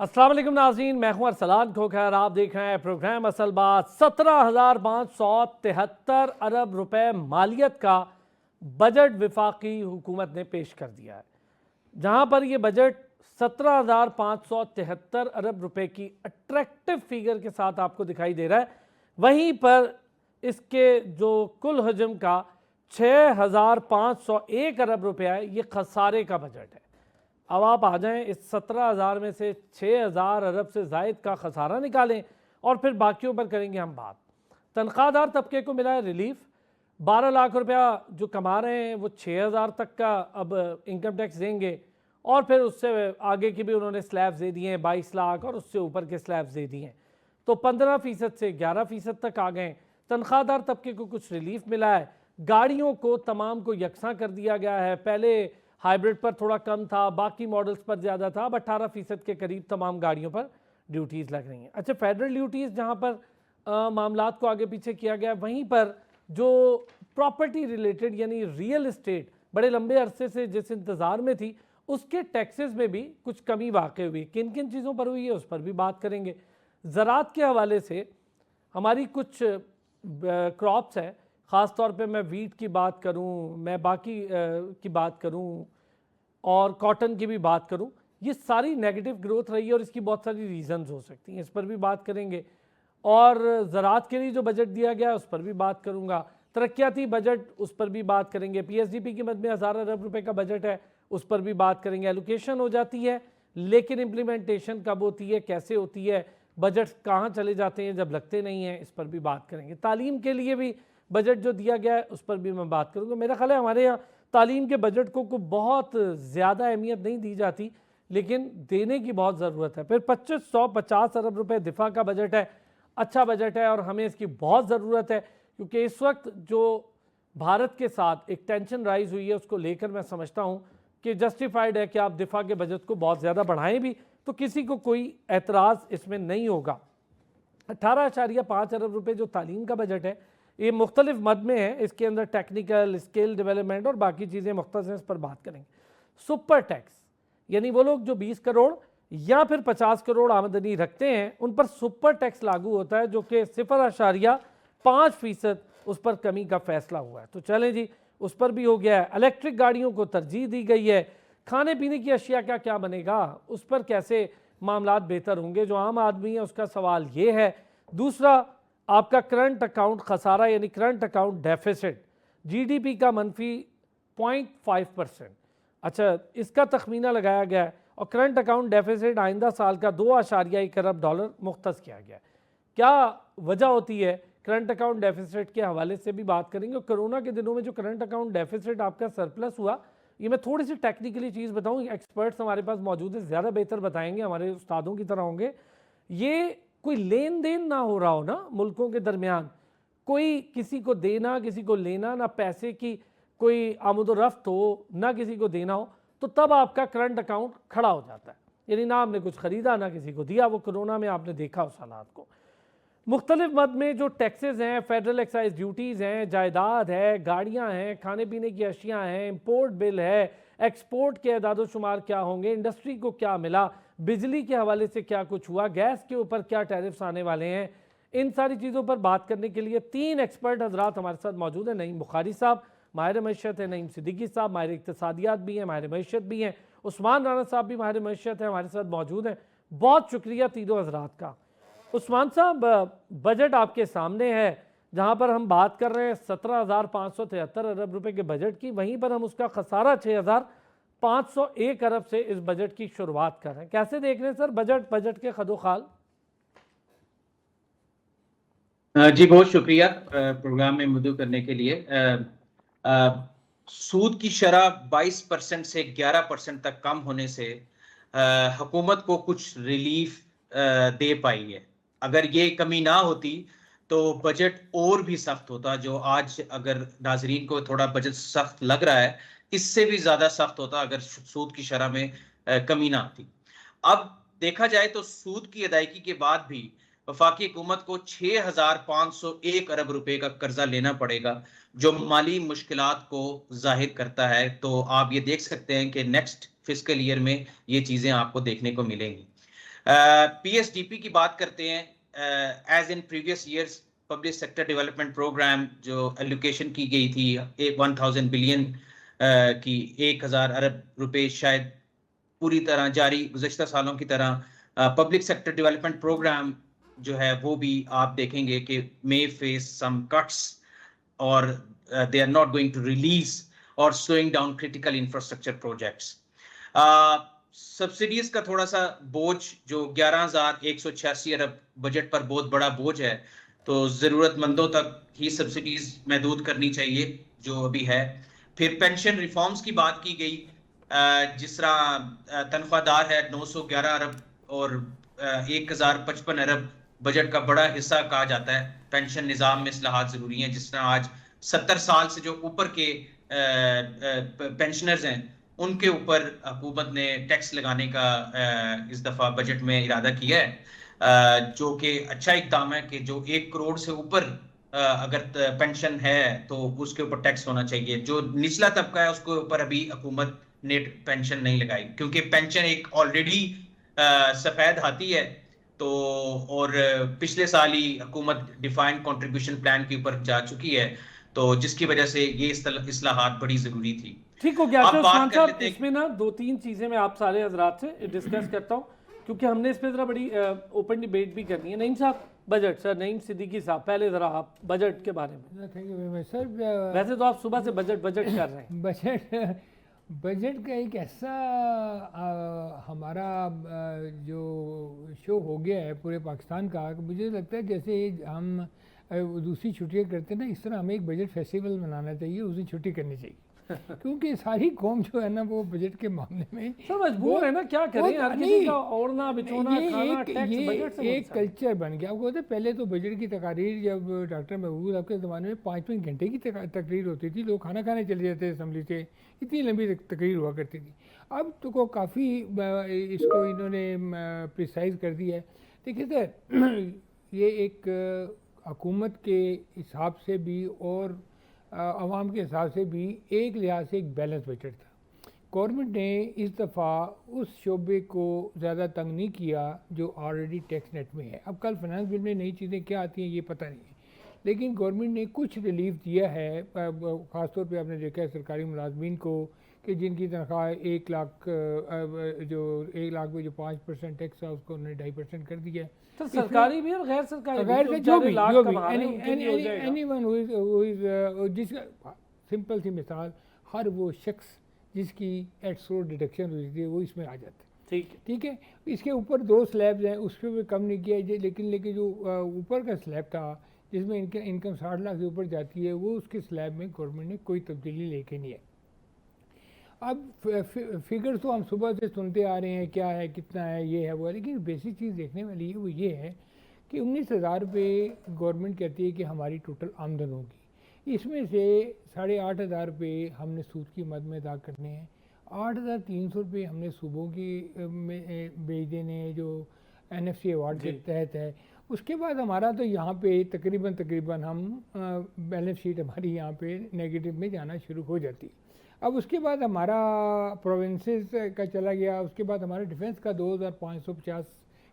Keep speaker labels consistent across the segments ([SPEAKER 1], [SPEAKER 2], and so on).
[SPEAKER 1] अस्सलाम वालेकुम नाज़रीन, मैं हूं अरसलान खोखर। आप देख रहे हैं प्रोग्राम असल बात। 17,573 अरब रुपए मालियत का बजट विफाकी हुकूमत ने पेश कर दिया है। जहां पर ये बजट 17,573 अरब रुपए की अट्रैक्टिव फिगर के साथ आपको दिखाई दे रहा है, वहीं पर इसके जो कुल हजम का 6,501 अरब रुपया है, ये खसारे का बजट है। अब आप आ जाएं, इस 17,000 में से 6,000 अरब से जायद का खसारा निकालें और फिर बाकियों पर करेंगे हम बात। तनख्वाहदार तबके को मिला है रिलीफ। 12 लाख रुपया जो कमा रहे हैं वो 6,000 तक का अब इनकम टैक्स देंगे और फिर उससे आगे की भी उन्होंने स्लैब्स दे दिए हैं, 22 लाख और उससे ऊपर के स्लैब्स दे दिए हैं, तो 15% से 11% तक आ गए। तनख्वाहदार तबके को कुछ रिलीफ मिला है। गाड़ियों को तमाम को यकसा कर दिया गया है। पहले हाइब्रिड पर थोड़ा कम था, बाकी मॉडल्स पर ज़्यादा था। अब 18% के करीब तमाम गाड़ियों पर ड्यूटीज़ लग रही हैं। अच्छा, फेडरल ड्यूटीज़ जहाँ पर मामलात को आगे पीछे किया गया, वहीं पर जो प्रॉपर्टी रिलेटेड यानी रियल इस्टेट बड़े लंबे अरसे से जिस इंतज़ार में थी, उसके टैक्सेस में भी कुछ कमी वाक़ई हुई। किन किन चीज़ों पर हुई है उस पर भी बात करेंगे। ज़राअत के हवाले से हमारी कुछ क्रॉप्स हैं, ख़ास तौर पे मैं वीट की बात करूं, मैं बाकी की बात करूं और कॉटन की भी बात करूं, ये सारी नेगेटिव ग्रोथ रही है और इसकी बहुत सारी रीजंस हो सकती हैं, इस पर भी बात करेंगे। और ज़राअत के लिए जो बजट दिया गया है उस पर भी बात करूंगा। तरक्याती बजट, उस पर भी बात करेंगे। पीएसडीपी की मद में 1,000 अरब रुपए का बजट है, उस पर भी बात करेंगे। एलोकेशन हो जाती है लेकिन इम्प्लीमेंटेशन कब होती है, कैसे होती है, बजट कहाँ चले जाते हैं जब लगते नहीं हैं, इस पर भी बात करेंगे। तालीम के लिए भी बजट जो दिया गया है उस पर भी मैं बात करूँगा। मेरा ख्याल है हमारे यहाँ तालीम के बजट को बहुत ज़्यादा अहमियत नहीं दी जाती, लेकिन देने की बहुत ज़रूरत है। फिर 2,550 अरब रुपए दिफा का बजट है। अच्छा बजट है और हमें इसकी बहुत ज़रूरत है, क्योंकि इस वक्त जो भारत के साथ एक टेंशन राइज हुई है, उसको लेकर मैं समझता हूँ कि जस्टिफाइड है कि आप दिफा के बजट को बहुत ज़्यादा बढ़ाएं भी, तो किसी को कोई एतराज़ इसमें नहीं होगा। 18.5 अरब रुपये जो तालीम का बजट है, ये मुख्तलिफ मद में है। इसके अंदर टेक्निकल, स्किल डेवलपमेंट और बाकी चीज़ें मुख्तलिफ हैं, इस पर बात करेंगे। सुपर टैक्स यानी वो लोग जो 20 करोड़ या फिर 50 करोड़ आमदनी रखते हैं, उन पर सुपर टैक्स लागू होता है, जो कि 0.5% उस पर कमी का फैसला हुआ है। तो चलें जी, उस पर भी हो गया है। इलेक्ट्रिक गाड़ियों को तरजीह दी गई है। खाने पीने की अशिया का क्या बनेगा, उस पर कैसे मामलात बेहतर होंगे, जो आम आदमी है उसका सवाल ये है। दूसरा, आपका करंट अकाउंट खसारा यानी करंट अकाउंट डेफिसिट जीडीपी का मनफी 0.5%। अच्छा, इसका तखमीना लगाया गया है और करंट अकाउंट डेफिसिट आइंदा साल का 2.1 अरब डॉलर मुख्तस किया गया है। क्या वजह होती है, करंट अकाउंट डेफिसिट के हवाले से भी बात करेंगे। और कोरोना के दिनों में जो करंट अकाउंट डेफिसिट आपका सरप्लस हुआ, ये मैं थोड़ी सी टेक्निकली चीज़ बताऊँ, एक्सपर्ट्स हमारे पास मौजूद है, ज़्यादा बेहतर बताएंगे, हमारे उस्तादों की तरह होंगे। ये कोई लेन देन ना हो रहा हो ना मुल्कों के दरमियान, कोई किसी को देना किसी को लेना, ना पैसे की कोई आमदोरफ्त हो, ना किसी को देना हो, तो तब आपका करंट अकाउंट खड़ा हो जाता है। यानी ना आपने कुछ ख़रीदा ना किसी को दिया। वो कोरोना में आपने देखा उस हालात को। मुख्तलिफ मद में जो टैक्सेस हैं, फेडरल एक्साइज ड्यूटीज़ हैं, जायदाद है, गाड़ियाँ हैं, खाने पीने की अशियाँ हैं, इम्पोर्ट बिल है, एक्सपोर्ट के अदाद शुमार क्या होंगे, इंडस्ट्री को क्या मिला, बिजली के हवाले से क्या कुछ हुआ, गैस के ऊपर क्या टैरिफ्स आने वाले हैं, इन सारी चीज़ों पर बात करने के लिए 3 एक्सपर्ट हजरात हमारे साथ मौजूद हैं। नईम बुखारी साहब माहिर मईशत है, नईम सिद्दीकी साहब माहिर इक़्तिसादियात भी हैं, माहिर मईशत भी हैं, उस्मान राना साहब भी माहिर मईशत है, हमारे साथ मौजूद हैं। बहुत शुक्रिया तीनों हजरात का। उस्मान साहब, बजट आपके सामने है, जहां पर हम बात कर रहे हैं 17,573 अरब रुपए के बजट की, वहीं पर हम उसका खसारा 6,501 अरब से इस बजट की शुरुआत कर रहे हैं। कैसे देख रहे हैं सर बजट के खदोखाल?
[SPEAKER 2] जी बहुत शुक्रिया प्रोग्राम में मौजूद करने के लिए। सूद की शरह 22% से 11% तक कम होने से हुकूमत को कुछ रिलीफ दे पाई है। अगर ये कमी ना होती तो बजट और भी सख्त होता। जो आज अगर नाजरीन को थोड़ा बजट सख्त लग रहा है, इससे भी ज्यादा सख्त होता अगर सूद की शरह में कमी ना आती। अब देखा जाए तो सूद की अदायगी के बाद भी वफाकी हुकूमत को 6,501 अरब रुपए का कर्जा लेना पड़ेगा, जो माली मुश्किलात को जाहिर करता है। तो आप ये देख सकते हैं कि नेक्स्ट फिस्कल ईयर में ये चीजें आपको देखने को मिलेंगी। पीएसडीपी की बात करते हैं, as in previous years public sector development program जो एलोकेशन की गई थी 1000 बिलियन की 1000 अरब रुपए शायद पूरी तरह जारी गुज़श्ता सालों की तरह पब्लिक सेक्टर डेवलपमेंट प्रोग्राम जो है वो भी आप देखेंगे कि मे फेस सम कट्स और they are not going to release और slowing down critical infrastructure projects. Subsidies का थोड़ा सा बोझ जो 11,186 अरब बजट पर बहुत बड़ा बोझ है, तो जरूरतमंदों तक ही सब्सिडीज महदूद करनी चाहिए जो अभी है। फिर पेंशन रिफॉर्म्स की बात की गई, जिस तरह तनख्वाहदार है 911 अरब और 1055 अरब बजट का बड़ा हिस्सा कहा जाता है। पेंशन निज़ाम में इस्लाहात जरूरी हैं, जिस तरह आज 70 साल से जो ऊपर के पेंशनर्स हैं उनके ऊपर हुकूमत ने टैक्स लगाने का इस दफा बजट में इरादा किया है, जो कि अच्छा इकदाम है कि जो 1 करोड़ से ऊपर अगर पेंशन है तो उसके ऊपर टैक्स होना चाहिए। जो निचला तबका है उसके ऊपर अभी हुकूमत ने पेंशन नहीं लगाई, क्योंकि पेंशन एक ऑलरेडी सफेद हाथी है। तो और पिछले साल ही हुकूमत डिफाइंड कंट्रीब्यूशन प्लान के ऊपर जा चुकी है, तो जिसकी वजह से ये इस्लाहात बड़ी जरूरी थी।
[SPEAKER 1] ठीक हो गया।
[SPEAKER 2] अब
[SPEAKER 1] अच्छा
[SPEAKER 2] बात
[SPEAKER 1] उस्मान
[SPEAKER 2] कर
[SPEAKER 1] साहब,
[SPEAKER 2] लेते हैं।
[SPEAKER 1] इसमें ना 2-3 चीज़ें मैं आप सारे हजरात से डिस्कस करता हूँ, क्योंकि हमने इस पर ज़रा बड़ी ओपन डिबेट भी करनी है। नईम साहब, बजट सर, नईम सिद्दीकी साहब, पहले ज़रा आप बजट के बारे में।
[SPEAKER 3] Thank you very much sir.
[SPEAKER 1] वैसे तो आप सुबह से बजट बजट कर रहे हैं।
[SPEAKER 3] बजट का एक ऐसा हमारा जो शो हो गया है पूरे पाकिस्तान का, मुझे लगता है जैसे हम दूसरी छुट्टियां करते हैं ना, इस तरह हमें एक बजट फेस्टिवल मनाना चाहिए, उस दिन छुट्टी करनी चाहिए। क्योंकि सारी कौम जो है ना वो बजट के मामले में
[SPEAKER 1] सर मजबूर है ना, क्या करें, हर किसी का ओढ़ना बिछोना खाना टैक्स बजट से
[SPEAKER 3] एक कल्चर बन गया। आपको पता है पहले तो बजट की तकारीर जब डॉक्टर महबूब आपके ज़माने में 5-5 घंटे की तकरीर होती थी, लोग खाना खाने चले जाते थे असम्बली से, इतनी लंबी तकरीर हुआ करती थी। अब तो को काफ़ी इसको इन्होंने प्रिसाइज कर दिया है। देखिए सर, ये एक हुकूमत के हिसाब से भी और आवाम के हिसाब से भी एक लिहाज से एक बैलेंस बजट था। गवर्नमेंट ने इस दफ़ा उस शोबे को ज़्यादा तंग नहीं किया जो ऑलरेडी टैक्स नेट में है। अब कल फाइनेंस बिल में नई चीज़ें क्या आती हैं ये पता नहीं है, लेकिन गवर्नमेंट ने कुछ रिलीफ दिया है। ख़ासतौर पे आपने देखा है सरकारी मुलाजमीन को कि जिनकी तनख्वाह 1 लाख जो 1 लाख में जो 5% टैक्स है उसको उन्होंने 2.5% कर दिया है।
[SPEAKER 1] तो सरकारी भी और गैर सरकारी
[SPEAKER 3] जो भी एनीवन जिसका सिंपल सी मिसाल, हर वो शख्स जिसकी एक्सो डिडक्शन हुई थी वो इसमें आ जाता है। ठीक है। इसके ऊपर 2 स्लैब्स हैं, उसके भी कम नहीं किया, लेकिन जो ऊपर का स्लैब था जिसमें इनके इनकम 60 लाख से ऊपर जाती है, वो उसके स्लैब में गवर्नमेंट ने कोई तब्दीली लेके नहीं है। अब फिगर्स तो हम सुबह से सुनते आ रहे हैं, क्या है, कितना है, ये है वो है, लेकिन बेसिक चीज़ देखने वाली है वो ये है कि 19,000 रुपये गवर्नमेंट कहती है कि हमारी टोटल आमदन होगी। इसमें से 8,500 रुपये हमने सूद की मद में अदा करने हैं, 8,300 रुपये हमने सूबों की में भेज देने हैं जो NFC अवार्ड के तहत है। उसके बाद हमारा तो यहाँ पे तकरीबन हम बैलेंस शीट हमारी यहाँ पे नेगेटिव में जाना शुरू हो जाती है। अब उसके बाद हमारा प्रोविंसेस का चला गया, उसके बाद हमारे डिफेंस का 2,550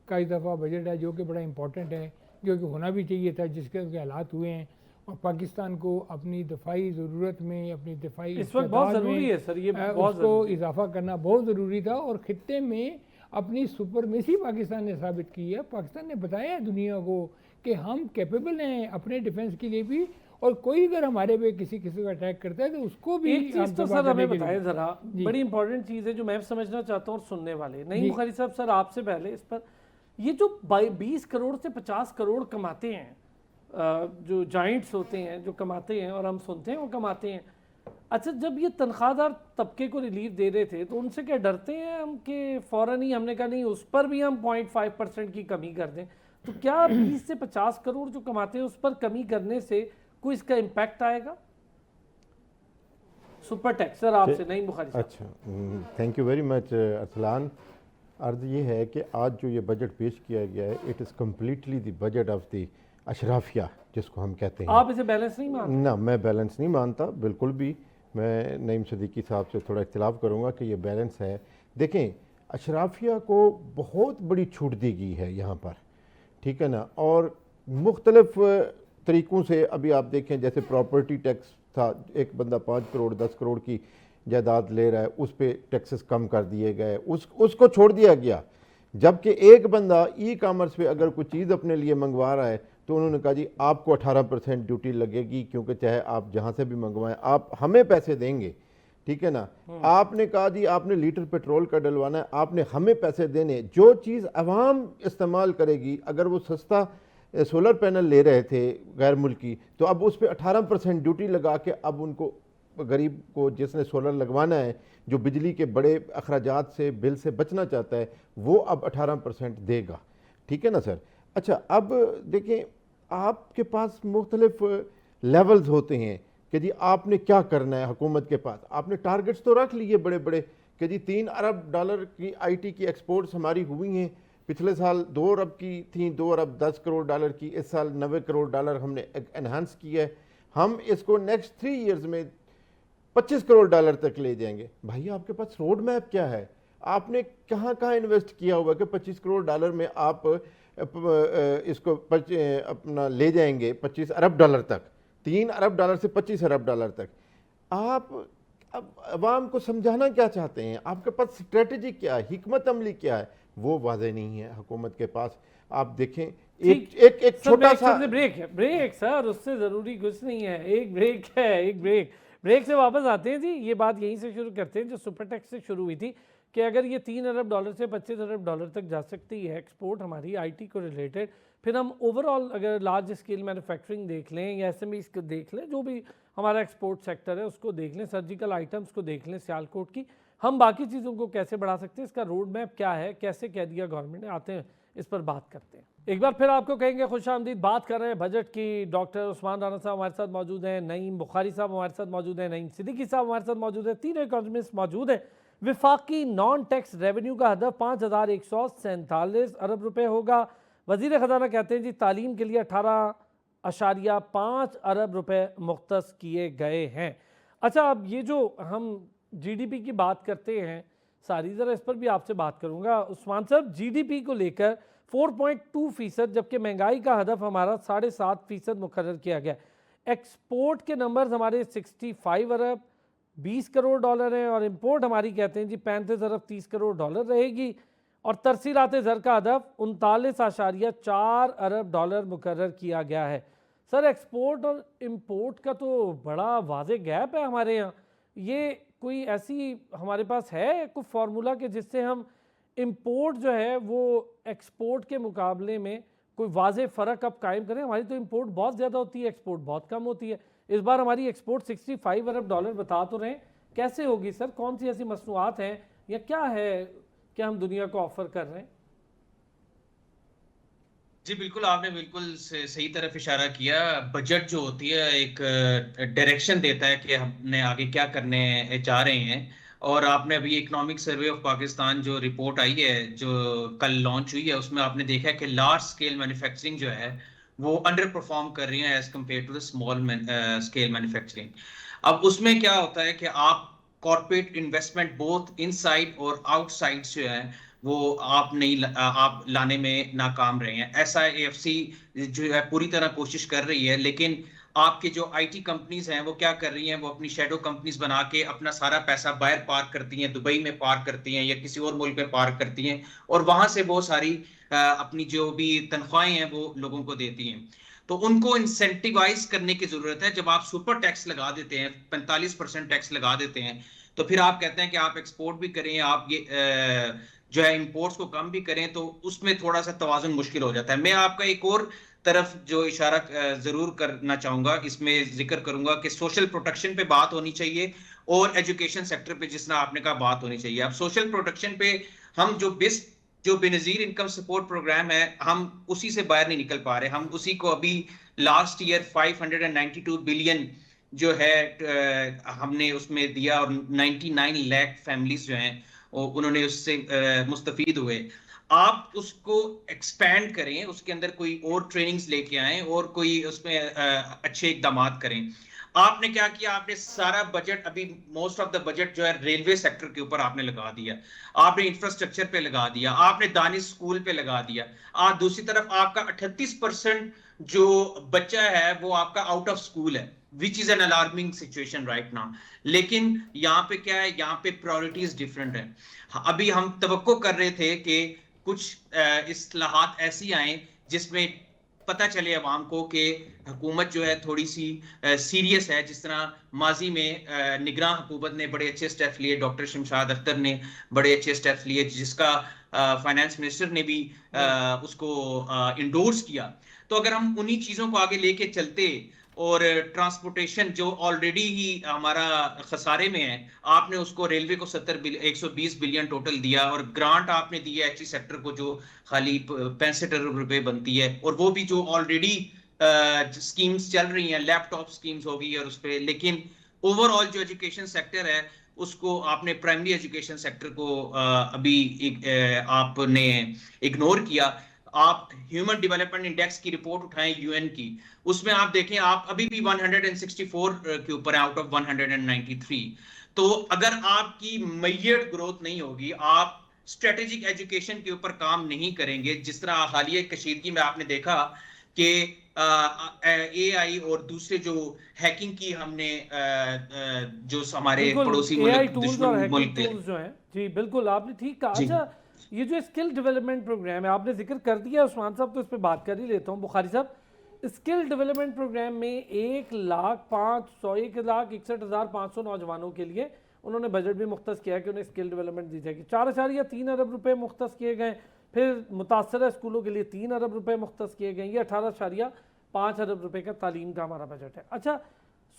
[SPEAKER 3] का इस दफ़ा बजट है, जो कि बड़ा इंपॉर्टेंट है, जो कि होना भी चाहिए था जिसके हालात हुए हैं। और पाकिस्तान को अपनी दफाई ज़रूरत में, अपनी दफाई
[SPEAKER 1] इस वक्त बहुत ज़रूरी है सर, ये
[SPEAKER 3] उसको इजाफा करना बहुत ज़रूरी था। और ख़ित्ते में अपनी सुपरमेसी पाकिस्तान ने साबित की है। पाकिस्तान ने बताया है दुनिया को कि हम कैपेबल हैं अपने डिफेंस के लिए भी, और कोई अगर हमारे पे किसी का अटैक करता है तो उसको भी।
[SPEAKER 1] एक चीज़ तो सर हमें बताएं ज़रा, बड़ी इंपॉर्टेंट चीज़ है जो मैं समझना चाहता हूँ और सुनने वाले। नहीं बुखारी साहब, सर आपसे पहले इस पर, ये जो 20 करोड़ से 50 करोड़ कमाते हैं, जो जॉइंट्स होते हैं जो कमाते हैं, और हम सुनते हैं वो कमाते हैं, अच्छा जब ये तनख्वाहदार तबके को रिलीफ दे रहे थे तो उनसे क्या डरते हैं हम कि फ़ौरन ही हमने कहा नहीं उस पर भी हम 0.5% की कमी कर दें? तो क्या 20 से 50 करोड़ जो कमाते हैं उस पर कमी करने से कोई इसका इम्पैक्ट आएगा? सुपर टैक्स सर आपसे नहीं बुखारी साहब।
[SPEAKER 4] अच्छा, thank you very much Arsalan. अर्ज़ ये है कि आज जो ये बजट पेश किया गया है, it is completely the budget of the अशराफिया जिसको हम कहते हैं।
[SPEAKER 1] आप इसे बैलेंस नहीं मानते?
[SPEAKER 4] ना, मैं बैलेंस नहीं मानता बिल्कुल भी। मैं नईम सिद्दीकी साहब से थोड़ा इख्तिलाफ करूँगा कि ये बैलेंस है। देखें, अशराफिया को बहुत बड़ी छूट दी गई है यहाँ पर, ठीक है ना। और मुख्तलिफ तरीक़ों से अभी आप देखें, जैसे प्रॉपर्टी टैक्स था, एक बंदा 5 करोड़ 10 करोड़ की जायदाद ले रहा है, उस पर टैक्सेस कम कर दिए गए, उसको छोड़ दिया गया। जबकि एक बंदा ई कामर्स पे अगर कोई चीज़ अपने लिए मंगवा रहा है तो उन्होंने कहा जी आपको 18% ड्यूटी लगेगी, क्योंकि चाहे आप जहाँ से भी मंगवाएं आप हमें पैसे देंगे, ठीक है ना। आपने कहा जी आपने लीटर पेट्रोल का डलवाना है, आपने हमें पैसे देने। जो चीज़ अवाम इस्तेमाल करेगी, अगर वो सस्ता सोलर पैनल ले रहे थे गैर मुल्की, तो अब उस पर 18% ड्यूटी लगा के अब उनको गरीब को जिसने सोलर लगवाना है, जो बिजली के बड़े अखराजात से बिल से बचना चाहता है, वो अब 18% देगा, ठीक है ना सर। अच्छा, अब देखें आपके पास मुख्तलिफ लेवल्स होते हैं कि जी आपने क्या करना है। हुकूमत के पास आपने टारगेट्स तो रख लिए बड़े बड़े कि जी 3 अरब डॉलर की आईटी की एक्सपोर्ट्स हमारी हुई हैं। पिछले साल 2 अरब की थी, 2 अरब 10 करोड़ डॉलर की, इस साल 90 करोड़ डॉलर हमने एनहांस किया है। हम इसको नेक्स्ट 3 ईयर्स में 25 करोड़ डॉलर तक ले जाएंगे। भाई आपके पास रोड मैप क्या है? आपने कहाँ कहाँ इन्वेस्ट किया हुआ कि 25 करोड़ डॉलर में आप इसको अपना ले जाएंगे 25 अरब डॉलर तक, 3 अरब डॉलर से 25 अरब डॉलर तक। आप अब अवाम को समझाना क्या चाहते हैं? आपके पास स्ट्रेटजी क्या है, हिकमत अमली क्या है? वो वाज़ेह नहीं है हुकूमत के पास। आप देखें एक छोटा सा
[SPEAKER 1] ब्रेक सर, उससे ज़रूरी कुछ नहीं है, एक ब्रेक है, एक ब्रेक से वापस आते हैं जी। ये बात यहीं से शुरू करते हैं जो सुपर टैक्स से शुरू हुई थी कि अगर ये 3 अरब डॉलर से 25 अरब डॉलर तक जा सकती है एक्सपोर्ट हमारी आईटी को रिलेटेड, फिर हम ओवरऑल अगर लार्ज स्केल मैन्युफैक्चरिंग देख लें या एसएमईज़ को देख लें, जो भी हमारा एक्सपोर्ट सेक्टर है उसको देख लें, सर्जिकल आइटम्स को देख लें, सियालकोट की, हम बाकी चीज़ों को कैसे बढ़ा सकते हैं, इसका रोड मैप क्या है, कैसे कह दिया गवर्नमेंट ने, आते हैं इस पर बात करते हैं। एक बार फिर आपको कहेंगे खुशामदीद। बात कर रहे हैं बजट की। डॉक्टर उस्मान राना साहब हमारे साथ मौजूद हैं, नईम बुखारी साहब हमारे साथ मौजूद हैं, नईम सिद्दीकी साहब हमारे साथ मौजूद हैं, तीनों इकोनॉमिस्ट मौजूद हैं। विफाकी नॉन टैक्स रेवेन्यू का हदफ 5147 अरब रुपए होगा। वजीर ख़जाना कहते हैं जी तालीम के लिए 18.5 अरब रुपए मुख्तस किए गए हैं। अच्छा, अब ये जो हम जीडीपी की बात करते हैं सारी, ज़रा इस पर भी आपसे बात करूँगा उस्मान साहब। जीडीपी को लेकर 4.2%, जबकि महंगाई का हदफ हमारा 7.5% मुकर्रर किया गया। एक्सपोर्ट के नंबर्स हमारे 65 अरब 20 करोड़ डॉलर हैं और इंपोर्ट हमारी कहते हैं जी 35 अरब 30 करोड़ डॉलर रहेगी। और तरसीलात ज़र का हदफ 39.4 अरब डॉलर मुकर्रर किया गया है। सर, एक्सपोर्ट और इंपोर्ट का तो बड़ा वाज़ेह गैप है हमारे यहाँ। ये कोई ऐसी हमारे पास है कोई फार्मूला कि जिससे हम इंपोर्ट जो है वो एक्सपोर्ट के मुकाबले में कोई वाज़ेह फ़र्क अब कायम करें? हमारी तो इंपोर्ट बहुत ज़्यादा होती है, एक्सपोर्ट बहुत कम होती है। इस बार हमारी एक्सपोर्ट 65 अरब डॉलर बता तो रहे हैं, कैसे होगी सर? कौन सी ऐसी मसनूआत हैं या क्या है कि हम दुनिया को ऑफर कर रहे हैं?
[SPEAKER 2] जी बिल्कुल, आपने बिल्कुल सही तरफ इशारा किया। बजट जो होती है एक डायरेक्शन देता है कि हमने आगे क्या करने जा रहे हैं। और आपने अभी इकोनॉमिक सर्वे ऑफ पाकिस्तान जो रिपोर्ट आई है जो कल लॉन्च हुई है, उसमें आपने देखा है कि लार्ज स्केल मैन्युफैक्चरिंग जो है वो अंडर परफॉर्म कर रही है as compared to the small scale manufacturing. अब उसमें क्या होता है कि आप कॉर्पोरेट इन्वेस्टमेंट बोथ इनसाइड और आउटसाइड जो है वो आप लाने में नाकाम रहे हैं। SIAFC जो है पूरी तरह कोशिश कर रही है, लेकिन आपके जो आईटी कंपनीज हैं वो क्या कर रही हैं, वो अपनी शेडो कंपनीज बना के अपना सारा पैसा बाहर पार्क करती हैं, दुबई में पार्क करती हैं या किसी और मुल्क में पार्क करती हैं, और वहां से वो सारी अपनी जो भी तनख्वाहें हैं वो लोगों को देती हैं। तो उनको इंसेंटिवाइज करने की जरूरत है। जब आप सुपर टैक्स लगा देते हैं, 45% टैक्स लगा देते हैं, तो फिर आप कहते हैं कि आप एक्सपोर्ट भी करें, आप ये जो है इंपोर्ट्स को कम भी करें, तो उसमें थोड़ा सा तवाज़ुन मुश्किल हो जाता है। मैं आपका एक और तरफ जो इशारा जरूर करना चाहूंगा, इसमें जिक्र करूंगा कि सोशल प्रोटेक्शन पे बात होनी चाहिए और एजुकेशन सेक्टर पे जिस तरह आपने कहा बात होनी चाहिए। अब सोशल प्रोटेक्शन पे हम जो बेनजीर इनकम सपोर्ट प्रोग्राम है, हम उसी से बाहर नहीं निकल पा रहे। हम उसी को अभी लास्ट ईयर 592 बिलियन जो है हमने उसमें दिया और 99 लाख फैमिलीज जो हैं उन्होंने उससे मुस्तफीद हुए। आप उसको एक्सपैंड करें, उसके अंदर कोई और ट्रेनिंग्स लेके आएं और कोई उसमें अच्छे इकदाम करें। आपने क्या किया, आपने सारा बजट, अभी मोस्ट ऑफ द बजट जो है रेलवे सेक्टर के ऊपर आपने लगा दिया, आपने इंफ्रास्ट्रक्चर पे लगा दिया, आपने दानिश स्कूल पे लगा दिया। आज दूसरी तरफ आपका 38% जो बच्चा है वो आपका आउट ऑफ स्कूल है, which is an alarming situation right now. लेकिन यहाँ पे क्या है, यहाँ पे प्रायोरिटीज डिफरेंट है। अभी हम तवक्को कर रहे थे कि कुछ इस्लाहात ऐसी आए जिसमें पता चले अवाम को कि हुकूमत जो है थोड़ी सी सीरियस है। जिस तरह माजी में निगरान हुकूमत ने बड़े अच्छे स्टेप लिए, डॉक्टर शमशाद अख्तर ने बड़े अच्छे स्टेप लिए, जिसका फाइनेंस मिनिस्टर ने भी उसको इंडोर्स किया। तो अगर हम उन्हीं चीजों को आगे लेके चलते, और ट्रांसपोर्टेशन जो ऑलरेडी ही हमारा खसारे में है, आपने उसको रेलवे को 120 बिलियन टोटल दिया, और ग्रांट आपने दी है एचई सेक्टर को जो खाली 65 अरब रुपए बनती है, और वो भी जो ऑलरेडी स्कीम्स चल रही हैं, लैपटॉप स्कीम्स हो गई और उस पर। लेकिन ओवरऑल जो एजुकेशन सेक्टर है उसको आपने, प्राइमरी एजुकेशन सेक्टर को अभी आपने इग्नोर किया। आप ह्यूमन डेवलपमेंट इंडेक्स की रिपोर्ट उठाएं यूएन की, उसमें आप देखें आप अभी भी 164 के ऊपर है आउट ऑफ 193। तो अगर आपकी मैयड ग्रोथ नहीं होगी, आप स्ट्रेटेजिक एजुकेशन के ऊपर काम नहीं करेंगे, जिस तरह हालिया कशीदगी में आपने देखा कि एआई और दूसरे जो हैकिंग की हमने जो हमारे पड़ोसी मुल्क, दुश्मन मुल्क थे
[SPEAKER 1] जो हैं, जी बिल्कुल आपने ठीक कहा। अच्छा, ये जो स्किल डेवलपमेंट प्रोग्राम है आपने जिक्र कर दिया उस्मान साहब, तो इस पर बात कर ही लेता हूँ। बुखारी साहब, स्किल डेवलपमेंट प्रोग्राम में 1,61,500 नौजवानों के लिए उन्होंने बजट भी मुख्तस किया कि उन्हें स्किल डेवलपमेंट दी जाएगी। 4.3 अरब रुपए मुख्तस किए गए। फिर मुतासरा स्कूलों के लिए 3 अरब रुपए मुख्तस किए गए। ये 18.5 अरब रुपए का तालीम का हमारा बजट है। अच्छा,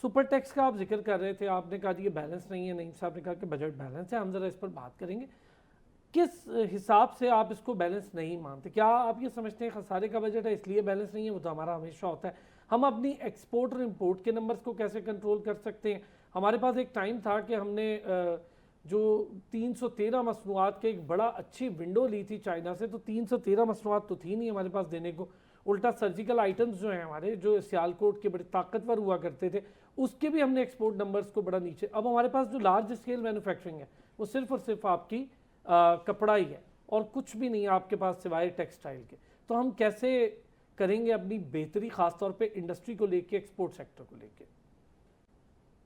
[SPEAKER 1] सुपर टैक्स का आप जिक्र कर रहे थे, आपने कहा ये बैलेंस नहीं है, नईम साहब ने कहा कि बजट बैलेंस है। हम जरा इस पर बात करेंगे, किस हिसाब से आप इसको बैलेंस नहीं मानते? क्या आप ये समझते हैं खसारे का बजट है इसलिए बैलेंस नहीं है? वो तो हमारा हमेशा होता है। हम अपनी एक्सपोर्ट और इंपोर्ट के नंबर्स को कैसे कंट्रोल कर सकते हैं? हमारे पास एक टाइम था कि हमने जो 313 मसनूआत के एक बड़ा अच्छी विंडो ली थी चाइना से, तो 313 मसनूआत तो थी नहीं हमारे पास देने को। उल्टा सर्जिकल आइटम्स जो हैं हमारे, जो सियालकोट के बड़े ताकतवर हुआ करते थे, उसके भी हमने एक्सपोर्ट नंबर्स को बड़ा नीचे। अब हमारे पास जो लार्ज स्केल मैन्युफैक्चरिंग है वो सिर्फ और सिर्फ आपकी कपड़ा ही है और कुछ भी नहीं है आपके पास सिवाय टेक्सटाइल के। तो हम कैसे करेंगे अपनी बेहतरी, खासतौर पे इंडस्ट्री को लेके, एक्सपोर्ट सेक्टर को लेके?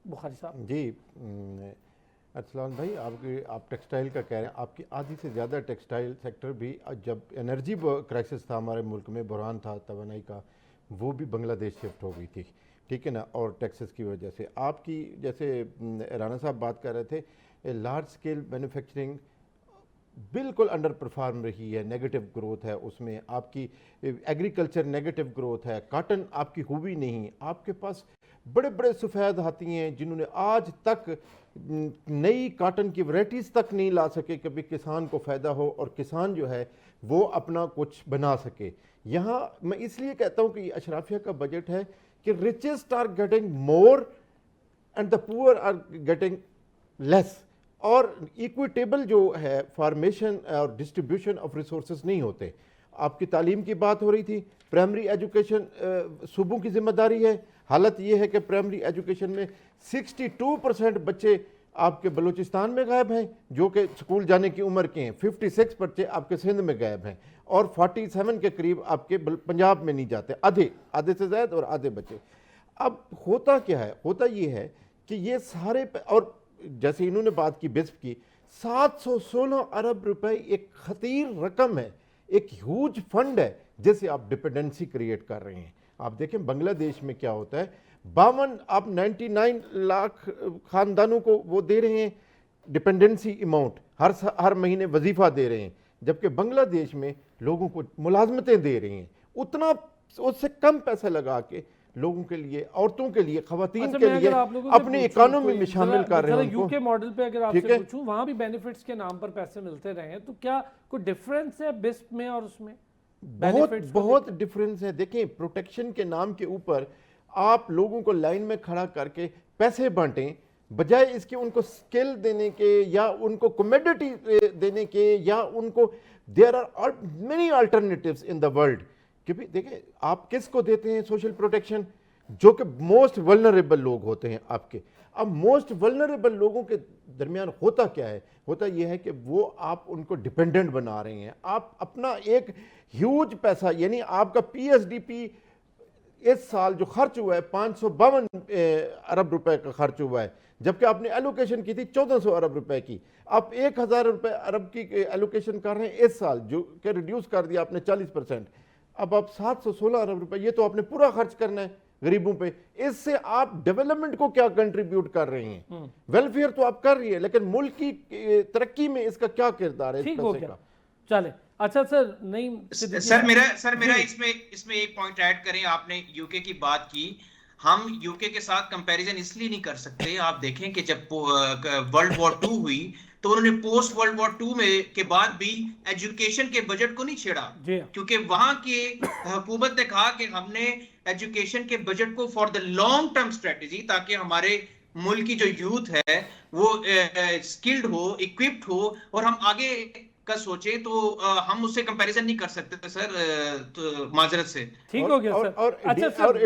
[SPEAKER 1] बुखारी साहब
[SPEAKER 4] जी, अरसलान भाई, आप टेक्सटाइल का कह रहे हैं, आपकी आधी से ज़्यादा टेक्सटाइल सेक्टर भी जब एनर्जी क्राइसिस था हमारे मुल्क में, बुरहान था तवानाई का, वो भी बांग्लादेश शिफ्ट हो गई थी, ठीक है ना, और टैक्सेस की वजह से। आपकी जैसे राना साहब बात कर रहे थे, लार्ज स्केल मैन्युफैक्चरिंग बिल्कुल अंडर परफॉर्म रही है, नेगेटिव ग्रोथ है उसमें। आपकी एग्रीकल्चर नेगेटिव ग्रोथ है, कॉटन आपकी हुई नहीं। आपके पास बड़े बड़े सफ़ेद हाथी हैं जिन्होंने आज तक नई कॉटन की वैराइटीज़ तक नहीं ला सके कि भी किसान को फ़ायदा हो और किसान जो है वो अपना कुछ बना सके। यहाँ मैं इसलिए कहता हूँ कि अशराफिया का बजट है कि richest are getting more and the poor are getting less, और इक्विटेबल जो है फॉर्मेशन और डिस्ट्रीब्यूशन ऑफ रिसोर्सेज नहीं होते। आपकी तालीम की बात हो रही थी, प्राइमरी एजुकेशन सूबों की जिम्मेदारी है। हालत ये है कि प्राइमरी एजुकेशन में 62% बच्चे आपके बलूचिस्तान में गायब हैं जो कि स्कूल जाने की उम्र के हैं, 56 बच्चे आपके सिंध में गायब हैं, और 47 के करीब आपके पंजाब में नहीं जाते, आधे से ज़्यादा और आधे बच्चे। अब होता क्या है, होता ये है कि ये सारे, और जैसे इन्होंने बात की बिस्प की, 716 अरब रुपए एक खतीर रकम है, एक ह्यूज फंड है जिसे आप डिपेंडेंसी क्रिएट कर रहे हैं। आप देखें बांग्लादेश में क्या होता है, 52 आप 99 लाख खानदानों को वो दे रहे हैं डिपेंडेंसी अमाउंट, हर महीने वजीफा दे रहे हैं, जबकि बांग्लादेश में लोगों को मुलाजमतें दे रहे हैं। उतना उससे कम पैसा लगा के लोगों के लिए, औरतों के लिए, खवातीन के लिए अपनी इकोनॉमी में शामिल कर रहे हैं।
[SPEAKER 1] यूके मॉडल पे अगर आपसे पूछूं, वहां भी बेनिफिट्स के नाम पर पैसे मिलते रहे हैं, तो क्या कोई डिफरेंस है बिस्प में और उसमें?
[SPEAKER 4] बहुत डिफरेंस है। देखें, प्रोटेक्शन के नाम के ऊपर आप लोगों को लाइन में खड़ा करके पैसे बांटें, बजाय इसके उनको स्किल देने के या उनको कमोडिटी देने के, या उनको, there are many alternatives in the world. क्योंकि देखिए, आप किसको देते हैं सोशल प्रोटेक्शन? जो कि मोस्ट वल्नरेबल लोग होते हैं आपके। अब मोस्ट वल्नरेबल लोगों के दरमियान होता क्या है, होता यह है कि वो आप उनको डिपेंडेंट बना रहे हैं। आप अपना एक ह्यूज पैसा, यानी आपका पीएसडीपी इस साल जो खर्च हुआ है 552 अरब रुपए का खर्च हुआ है, जबकि आपने एलोकेशन की थी 1400 अरब रुपए की। आप 1000 रुपए अरब की एलोकेशन कर रहे हैं इस साल, जो कि रिड्यूस कर दिया आपने 40%। अब आप 716 अरब रुपए, ये तो आपने पूरा खर्च करना है गरीबों पे। इससे आप डेवलपमेंट को क्या कंट्रीब्यूट कर रहे हैं? वेलफेयर तो आप कर रही है, लेकिन मुल्क की तरक्की में इसका क्या किरदार है?
[SPEAKER 1] ठीक हो गया, चले। अच्छा सर, नहीं
[SPEAKER 2] सर मेरा इसमें एक पॉइंट ऐड करें। आपने यूके की बात की, हम यूके के साथ कंपैरिजन इसलिए नहीं कर सकते। आप देखें कि जब वर्ल्ड वॉर 2 हुई तो उन्होंने पोस्ट वर्ल्ड वॉर 2 में के बाद भी एजुकेशन के बजट को नहीं छेड़ा, क्योंकि वहां की हुकूमत ने कहा कि हमने एजुकेशन के बजट को for the long term strategy, ताकि हमारे मुल्क की जो यूथ है वो स्किल्ड हो, इक्विप्ड हो और हम आगे का सोचे। तो हम उससे कंपैरिजन नहीं कर सकते सर, तो माजरत से।
[SPEAKER 1] ठीक हो गया सर।
[SPEAKER 4] और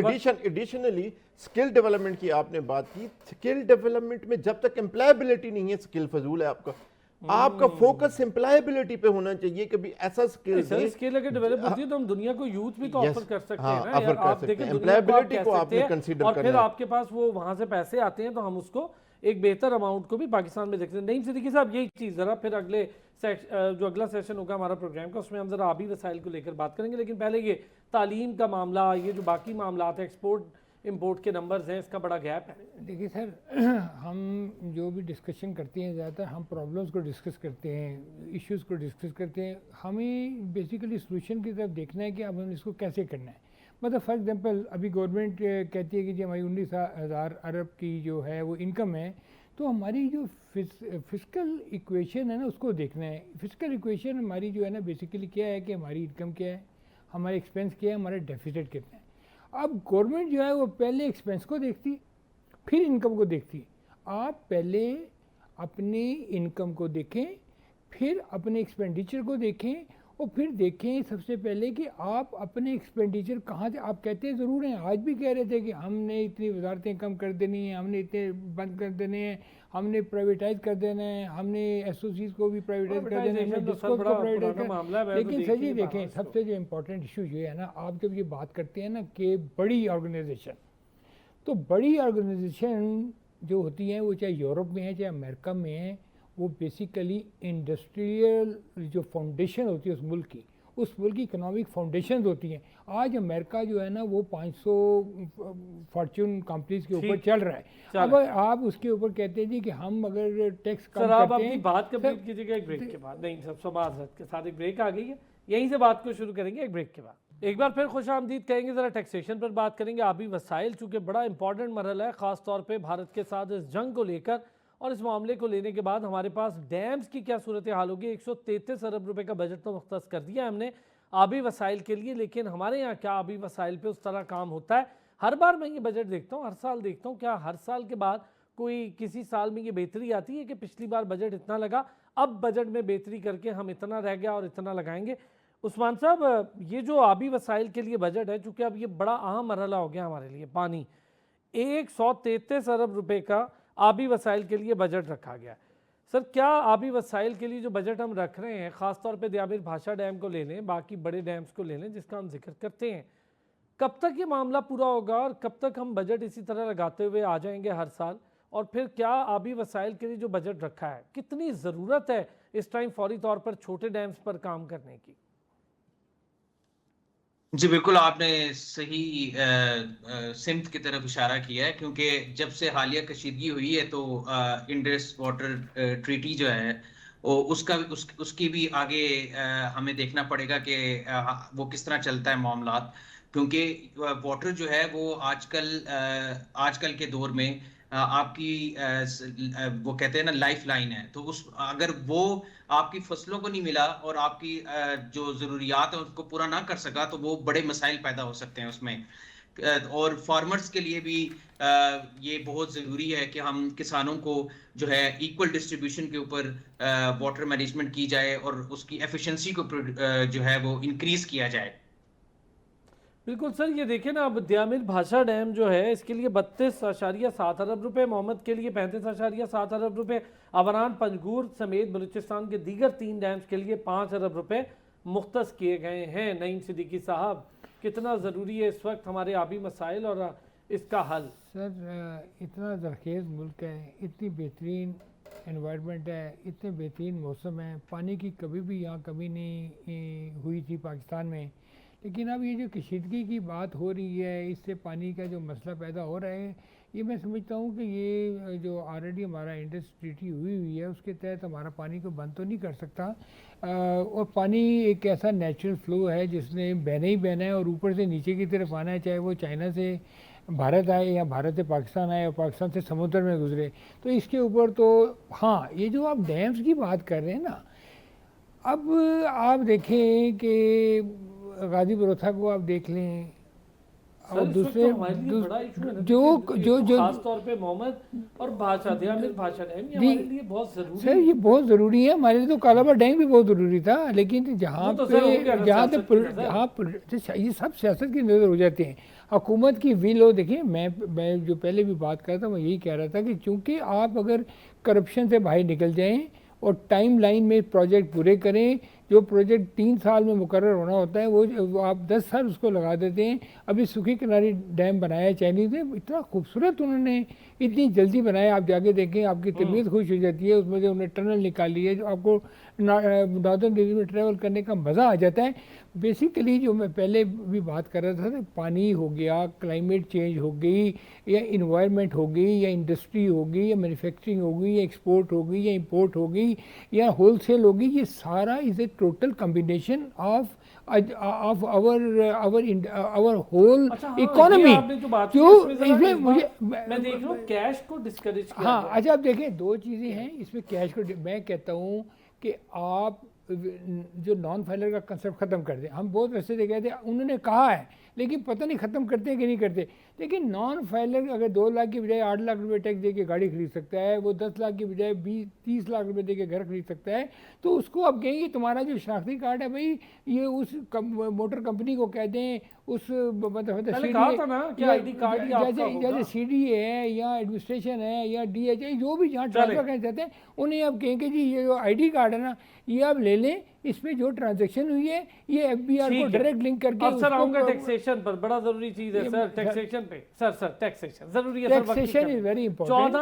[SPEAKER 4] एडिशनली स्किल डेवलपमेंट की आपने बात की। स्किल डेवलपमेंट में जब तक एम्प्लॉयबिलिटी नहीं है, स्किल फजूल है आपका। आपका फोकस एम्प्लॉयबिलिटी पे होना चाहिए कि भी ऐसा
[SPEAKER 1] स्किल अगर डेवलप होती है तो हम दुनिया को यूथ भी तो ऑफर कर सकते हैं ना।
[SPEAKER 4] ऑफर कर सकते हैं, एम्प्लॉयबिलिटी को आपने कंसीडर करना है।
[SPEAKER 1] और फिर आपके पास वो वहां से पैसे आते हैं तो हम उसको एक बेहतर अमाउंट को भी पाकिस्तान में देखते हैं। नहीं सिद्दीकी साहब, यही चीज़ ज़रा फिर जो अगला सेशन होगा हमारा प्रोग्राम का, उसमें हम ज़रा आबी वसाइल को लेकर बात करेंगे। लेकिन पहले ये तालीम का मामला, ये जो बाकी मामला है, एक्सपोर्ट इंपोर्ट के नंबर्स हैं, इसका बड़ा गैप है।
[SPEAKER 3] देखिए सर, हम जो भी डिस्कशन करते हैं, ज़्यादातर हम प्रॉब्लम्स को डिस्कस करते हैं, इश्यूज़ को डिस्कस करते हैं। हमें बेसिकली सोल्यूशन की तरफ देखना है कि अब हम इसको कैसे करना है। मतलब फॉर एग्जांपल अभी गवर्नमेंट कहती है कि जो हमारी 19,000 अरब की जो है वो इनकम है, तो हमारी जो फिस्कल इक्वेशन है ना, उसको देखना है। फिस्कल इक्वेशन हमारी जो है ना, बेसिकली क्या है कि हमारी इनकम क्या है, हमारा एक्सपेंस क्या है, हमारा डेफिसिट कितना है। अब गवर्नमेंट जो है वो पहले एक्सपेंस को देखती, फिर इनकम को देखती। आप पहले अपने इनकम को देखें, फिर अपने एक्सपेंडिचर को देखें, और फिर देखें सबसे पहले कि आप अपने एक्सपेंडिचर कहाँ से। आप कहते हैं ज़रूर हैं, आज भी कह रहे थे कि हमने इतनी वजारतें कम कर देनी है, हमने इतने बंद कर देने हैं, हमने प्राइवेटाइज कर देना है, हमने एसओसीज को भी प्राइवेटाइज कर देना है, हमने डिस्कोस को प्राइवेटाइज कर। लेकिन सर जी देखें, सबसे जो इम्पोर्टेंट इशू ये है ना, आप जब ये बात करते हैं ना कि बड़ी ऑर्गेनाइजेशन, तो बड़ी ऑर्गेनाइजेशन जो होती हैं वो चाहे यूरोप में है चाहे अमेरिका में है, वो बेसिकली इंडस्ट्रियल जो फाउंडेशन होती है उस मुल्क की इकोनॉमिक फाउंडेशन होती हैं। आज अमेरिका जो है ना वो 500 फॉर्च्यून कंपनीज के ऊपर चल रहा है। अब आप उसके ऊपर कहते हैं जी कि हम अगर टैक्स कम करते हैं।
[SPEAKER 1] बात कंप्लीट कीजिएगा एक ब्रेक के बाद। नहीं सब समाज के साथ एक ब्रेक आ गई है, यहीं से बात को शुरू करेंगे एक ब्रेक के बाद। एक बार फिर खुश आमदीद कहेंगे, ज़रा टैक्सेशन पर बात करेंगे। आबी वसाइल चूँकि बड़ा इंपॉर्टेंट मरहला है, ख़ास तौर पर भारत के साथ इस जंग को लेकर और इस मामले को लेने के बाद हमारे पास डैम्स की क्या सूरत हाल होगी। 133 अरब रुपए का बजट तो मुख्तस कर दिया हमने आबी वसाइल के लिए, लेकिन हमारे यहाँ क्या आबी वसाइल पे उस तरह काम होता है? हर बार मैं ये बजट देखता हूँ, हर साल देखता हूँ, क्या हर साल के बाद कोई किसी साल में ये बेहतरी आती है कि पिछली बार बजट इतना लगा, अब बजट में बेहतरी करके हम इतना रह गया और इतना लगाएंगे? उस्मान साहब, ये जो आबी वसाइल के लिए बजट है, चूँकि अब ये बड़ा अहम मरहला हो गया हमारे लिए, पानी, 133 अरब रुपये का आबी वसाइल के लिए बजट रखा गया। सर, क्या आबी वसाइल के लिए जो बजट हम रख रहे हैं, ख़ास तौर पे दियाबिर भाषा डैम को ले लें, बाकी बड़े डैम्स को ले लें जिसका हम जिक्र करते हैं, कब तक ये मामला पूरा होगा और कब तक हम बजट इसी तरह लगाते हुए आ जाएंगे हर साल? और फिर क्या आबी वसाइल के लिए जो बजट रखा है, कितनी ज़रूरत है इस टाइम फौरी तौर पर छोटे डैम्स पर काम करने की?
[SPEAKER 2] जी बिल्कुल, आपने सही सिमत की तरफ इशारा किया है, क्योंकि जब से हालिया कशीदगी हुई है तो इंडस वाटर ट्रीटी जो है उसकी भी आगे हमें देखना पड़ेगा कि वो किस तरह चलता है मामला, क्योंकि वाटर जो है वो आजकल के दौर में आपकी वो कहते हैं ना लाइफ लाइन है। तो अगर वो आपकी फसलों को नहीं मिला और आपकी जो ज़रूरियात है उसको पूरा ना कर सका, तो वो बड़े मसाइल पैदा हो सकते हैं उसमें। और फार्मर्स के लिए भी ये बहुत ज़रूरी है कि हम किसानों को जो है इक्वल डिस्ट्रीब्यूशन के ऊपर वाटर मैनेजमेंट की जाए और उसकी एफिशिएंसी को जो है वो इंक्रीज किया जाए।
[SPEAKER 1] बिल्कुल सर, ये देखिए ना, अब द्यामिर भाषा डैम जो है इसके लिए 32.7 अरब रुपए, मोहम्मद के लिए 35.7 अरब रुपए, अवरान पंजगूर समेत बलूचिस्तान के दीगर 3 डैम्स के लिए 5 अरब रुपए मुख्तस किए गए हैं। नईम सिद्दीकी साहब, कितना ज़रूरी है इस वक्त हमारे आबी मसाइल और इसका हल?
[SPEAKER 3] सर इतना ज़रखेज़ मुल्क है, इतनी बेहतरीन एनवायरनमेंट है, इतने बेहतरीन मौसम है, पानी की कभी भी यहाँ कमी नहीं हुई थी पाकिस्तान में। लेकिन अब ये जो कशीदगी की बात हो रही है, इससे पानी का जो मसला पैदा हो रहा है, ये मैं समझता हूँ कि ये जो ऑलरेडी हमारा इंडस ट्रीटी हुई है उसके तहत हमारा पानी को बंद तो नहीं कर सकता। और पानी एक ऐसा नेचुरल फ्लो है जिसने बहना ही बहना है और ऊपर से नीचे की तरफ आना है, चाहे वो चाइना से भारत आए या भारत से पाकिस्तान आए और पाकिस्तान से समुद्र में गुजरे। तो इसके ऊपर तो हाँ, ये जो आप डैम्स की बात कर रहे हैं ना, अब आप देखें कि गाजी बरोथा को आप देख लें और दूसरे जो
[SPEAKER 1] खास तौर पे मोहम्मद और भाषा द्यामिर भाषा डैम ये हमारे लिए बहुत जरूरी
[SPEAKER 3] सर, ये बहुत ज़रूरी है हमारे लिए। तो कालाबाड़ डैम भी बहुत ज़रूरी था, लेकिन जहाँ पे ये सब सियासत की नज़र हो जाते हैं, हुकूमत की विल हो। देखिए मैं जो पहले भी बात कर रहा था, मैं यही कह रहा था कि चूँकि आप अगर करप्शन से बाहर निकल जाएँ और टाइम लाइन में प्रोजेक्ट पूरे करें, जो प्रोजेक्ट 3 साल में मुकर्रर होना होता है वो आप 10 साल उसको लगा देते हैं। अभी सूखी किनारी डैम बनाया चाइनीज़ ने, इतना खूबसूरत उन्होंने इतनी जल्दी बनाया, आप जाके देखें आपकी तबीयत खुश हो जाती है। उसमें जो उन्होंने टनल निकाली है, जो आपको नॉर्दर्न दिल्ली में ट्रैवल करने का मज़ा आ जाता है। बेसिकली जो मैं पहले भी बात कर रहा था, पानी हो गया, क्लाइमेट चेंज हो गई, या इन्वायरमेंट हो गई, या इंडस्ट्री हो गई, या मैन्युफैक्चरिंग हो गई, या एक्सपोर्ट हो गई, या इंपोर्ट हो गई, या होलसेल हो गई, ये सारा is a total combination of our whole economy। जो इसमें मुझे
[SPEAKER 1] मैं देख रहा हूँ कैश को डिस्करेज किया।
[SPEAKER 3] हाँ, अच्छा आप देखें, 2 चीज़ें हैं इसमें कैश को। मैं कहता हूँ कि आप जो नॉन फाइलर का कंसेप्ट ख़त्म कर दें। हम बहुत वैसे देखे थे, उन्होंने कहा है, लेकिन पता नहीं ख़त्म करते हैं कि नहीं करते। लेकिन नॉन फाइलर अगर 2 लाख की बजाय 8 लाख रुपए टैक्स दे के गाड़ी खरीद सकता है, वो 10 लाख की बजाय 20-30 लाख रुपए दे के घर खरीद सकता है, तो उसको अब कहेंगे तुम्हारा जो शनाख्ती कार्ड है भाई, ये उस मोटर कंपनी को कह दें, उस मतलब जैसे CDA है या एडमिनिस्ट्रेशन है या DHA, जो भी जहाँ ट्रांसफर करना चाहते हैं, उन्हें अब कहेंगे जी ये जो ID कार्ड है ना, ये आप ले लें, इसमें जो ट्रांजैक्शन हुई है ये FBR को डायरेक्ट लिंक करके।
[SPEAKER 1] सर आऊंगा टैक्सेशन पर, बड़ा जरूरी चीज है सर टैक्सेशन पे। सर टैक्सेशन जरूरी है,
[SPEAKER 3] टैक्सेशन इज वेरी इंपॉर्टेंट।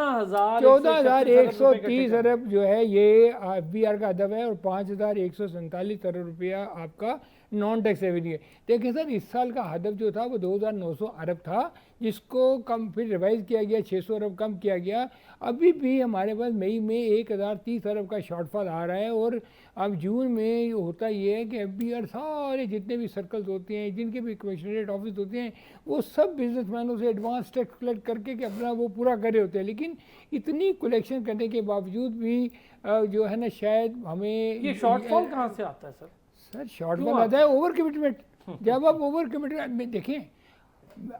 [SPEAKER 1] 14,130
[SPEAKER 3] अरब जो है ये FBR का अदब है और 5,147 अरब रुपया आपका नॉन टैक्स रेवेन्यू है। देखिए सर, इस साल का हदफ जो था वो 2,900 अरब था, जिसको कम फिर रिवाइज किया गया, 600 अरब कम किया गया। अभी भी हमारे पास मई में 1,030 अरब का शॉर्टफॉल आ रहा है। और अब जून में होता ये है कि FBR सारे जितने भी सर्कल्स होते हैं, जिनके भी कमिश्नरेट ऑफिस होते हैं, वो सब बिजनेसमैनों से एडवांस टैक्स कलेक्ट करके कि अपना वो पूरा करे होते हैं। लेकिन इतनी कलेक्शन करने के बावजूद भी जो है ना, शायद हमें
[SPEAKER 1] ये शॉर्टफॉल कहाँ से आता है सर?
[SPEAKER 3] सर शॉर्टफॉल आता है ओवर कमिटमेंट। जब आप ओवर कमिटमेंट देखें,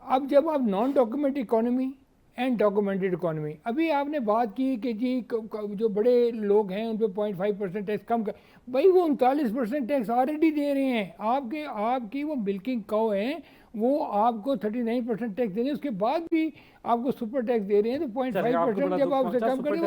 [SPEAKER 3] अब जब आप non document economy and documented economy, अभी आपने बात की कि जी जो बड़े लोग हैं उन पे 0.5% टैक्स कम कर, भाई वो 39% टैक्स ऑलरेडी दे रहे हैं। आपकी वो मिल्किंग काउ हैं, वो आपको 39% टैक्स दे रहे हैं, उसके बाद भी आपको सुपर टैक्स दे रहे हैं। तो 0.5% जब आप उसे कम करें,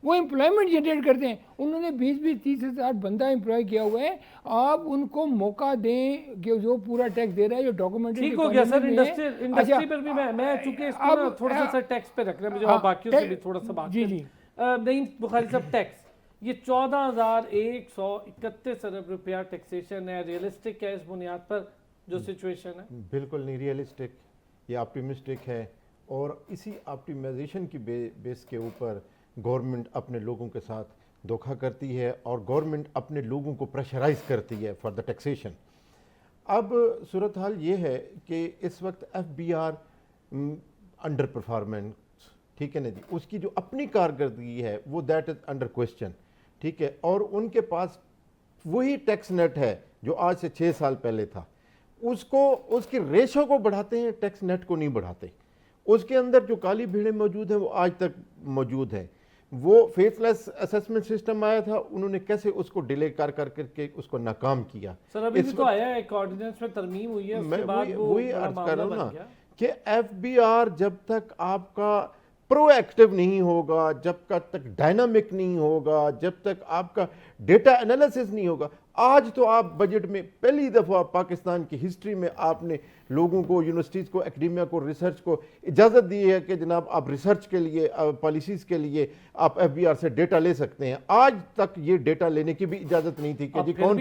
[SPEAKER 3] वो एम्प्लॉयमेंट जनरेट करते हैं। उन्होंने 20-30 हज़ार बंदा एम्प्लॉय किया हुआ है। आप उनको मौका दें कि जो पूरा टैक्स दे रहा है, जो डॉक्यूमेंटेड।
[SPEAKER 1] ठीक हो गया सर, इंडस्ट्री पर भी मैं चूंकि इसको थोड़ा सा टैक्स पे रख रहा हूं, बाकियों से भी थोड़ा सा बात।
[SPEAKER 3] जी
[SPEAKER 1] नहीं बुखारी साहब, टैक्स ये 14,131 अरब रुपया टैक्सेशन है, रियलिस्टिक है इस बुनियाद पर जो सिचुएशन है?
[SPEAKER 4] बिल्कुल नहीं रियलिस्टिक, ये ऑप्टिमिस्टिक है। और इसी ऑप्टिमाइजेशन की बेस के ऊपर गवर्नमेंट अपने लोगों के साथ धोखा करती है और गवर्नमेंट अपने लोगों को प्रेशराइज करती है फॉर द टैक्सेशन। अब सूरत हाल ये है कि इस वक्त FBR अंडर परफॉर्मेंस, ठीक है ना जी, उसकी जो अपनी कारकर्दगी है वो दैट इज अंडर क्वेश्चन, ठीक है। और उनके पास वही टैक्स नेट है जो आज से 6 साल पहले था, उसकी रेशो को बढ़ाते हैं, टैक्स नेट को नहीं बढ़ाते। उसके अंदर जो काली भीड़ें मौजूद हैं वो आज तक मौजूद हैं। वो फेसलेस असेसमेंट सिस्टम आया था, उन्होंने कैसे उसको डिले कर करके उसको नाकाम किया।
[SPEAKER 1] सर अभी भी तो आया है, एक ऑर्डिनेंस में तरमीम हुई है, उसके बाद वो
[SPEAKER 4] वही
[SPEAKER 1] बड़ा
[SPEAKER 4] अर्ज कर
[SPEAKER 1] मामला
[SPEAKER 4] रहा हूँ
[SPEAKER 1] बन
[SPEAKER 4] ना
[SPEAKER 1] गया।
[SPEAKER 4] कि एफबीआर जब तक आपका प्रोएक्टिव नहीं होगा, जब तक डायनामिक नहीं होगा, जब तक आपका डेटा एनालिसिस नहीं होगा। आज तो आप बजट में पहली दफ़ा पाकिस्तान की हिस्ट्री में आपने लोगों को, यूनिवर्सिटीज़ को, एकेडमिया को, रिसर्च को इजाज़त दी है कि जनाब आप रिसर्च के लिए, पॉलिसीज़ के लिए आप एफबीआर से डेटा ले सकते हैं। आज तक ये डेटा लेने की भी इजाज़त नहीं थी कि जी कौन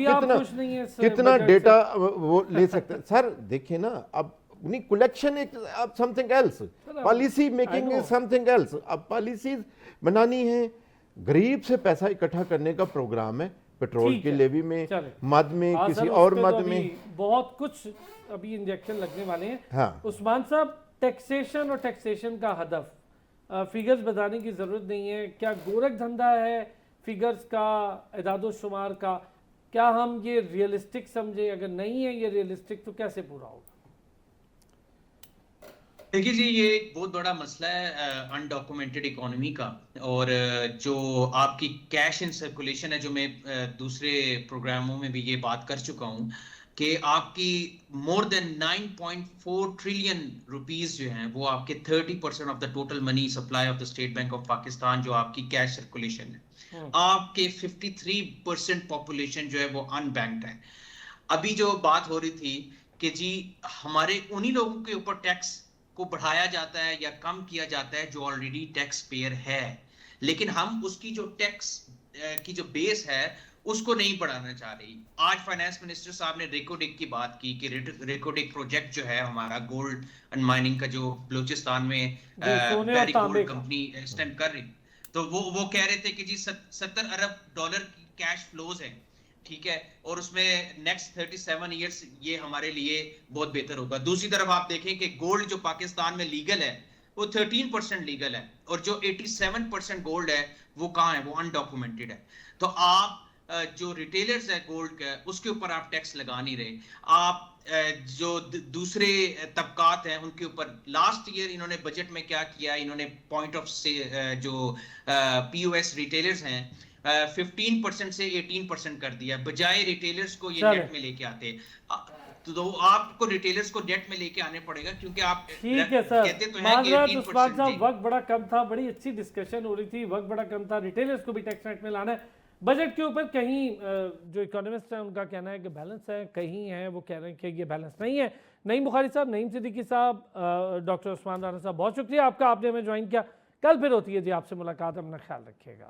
[SPEAKER 4] कितना डेटा वो ले सकते हैं। सर देखिए ना, अब नहीं, collection is something else, policy making is something else. अब पॉलिसीज बनानी है, गरीब से पैसा इकट्ठा करने का प्रोग्राम है, पेट्रोल की लेवी में, मद में, किसी और मद में,
[SPEAKER 1] बहुत कुछ अभी इंजेक्शन लगने वाले हैं।
[SPEAKER 4] हाँ
[SPEAKER 1] उस्मान साहब, टैक्सेशन और टैक्सेशन का हदफ, फिगर्स बताने की जरूरत नहीं है। क्या गोरख धंधा है फिगर्स का, इदादो शुमार का? क्या हम ये रियलिस्टिक समझे? अगर नहीं है ये रियलिस्टिक तो कैसे पूरा होगा?
[SPEAKER 2] देखिए जी, ये एक बहुत बड़ा मसला है अनडॉक्यूमेंटेड इकोनॉमी का। और जो आपकी कैश इन सर्कुलेशन है, जो मैं दूसरे प्रोग्रामों में भी ये बात कर चुका हूँ कि आपकी मोर देन 9.4 ट्रिलियन रुपीस जो हैं वो आपके 30% of the total money supply of the state bank of Pakistan, जो आपकी कैश सर्कुलेशन है। आपके 53% पॉपुलेशन जो है वो अनबैंक्ड है। अभी जो बात हो रही थी कि जी हमारे उन्हीं लोगों के ऊपर टैक्स को बढ़ाया जाता है या कम किया जाता है जो ऑलरेडी टैक्स पेयर है, लेकिन हम उसकी जो टैक्स की जो बेस है उसको नहीं बढ़ाना चाह रही। आज फाइनेंस मिनिस्टर साहब ने रेकोडिक की बात की कि रेकोडिक प्रोजेक्ट जो है हमारा गोल्ड एंड माइनिंग का, जो बलूचिस्तान में वेरी गोल्ड कंपनी स्टैंड कर रही, तो वो कह रहे थे कि जी 70 अरब डॉलर की कैश फ्लोज है, ठीक है, और उसमें नेक्स्ट 37 इयर्स ये हमारे लिए बहुत बेहतर होगा। दूसरी तरफ आप देखें कि गोल्ड जो पाकिस्तान में लीगल है वो 13% लीगल है, और जो 87% गोल्ड है वो कहाँ है, वो अनडॉक्यूमेंटेड है। तो आप जो रिटेलर्स है गोल्ड का, उसके ऊपर आप टैक्स लगा नहीं रहे। आप जो दूसरे तबकात हैं उनके ऊपर लास्ट ईयर इन्होंने बजट में क्या किया, इन्होंने पॉइंट ऑफ से जो पीओएस रिटेलर्स हैं 15% से 18% कर दिया, बजाय रिटेलर्स को ये नेट में लेके आते। तो आपको रिटेलर्स को नेट में लेके आने पड़ेगा, क्योंकि आप
[SPEAKER 1] ठीक है सर,
[SPEAKER 2] कहते तो हैं कि 18%।
[SPEAKER 1] वक्त बड़ा कम था, बड़ी अच्छी डिस्कशन हो रही थी, वक्त बड़ा कम था। रिटेलर्स को भी टैक्स नेट में लाना है। बजट के ऊपर कहीं जो इकोनॉमिस्ट हैं उनका कहना है कि बैलेंस है, कहीं है वो कह रहे हैं कि ये बैलेंस नहीं है। नईम बुखारी साहब, नईम सिद्दीकी साहब, डॉक्टर उस्मान राना साहब, बहुत शुक्रिया आपका, आपने हमें ज्वाइन किया। कल फिर होती है जी आपसे मुलाकात, अपना ख्याल रखिएगा।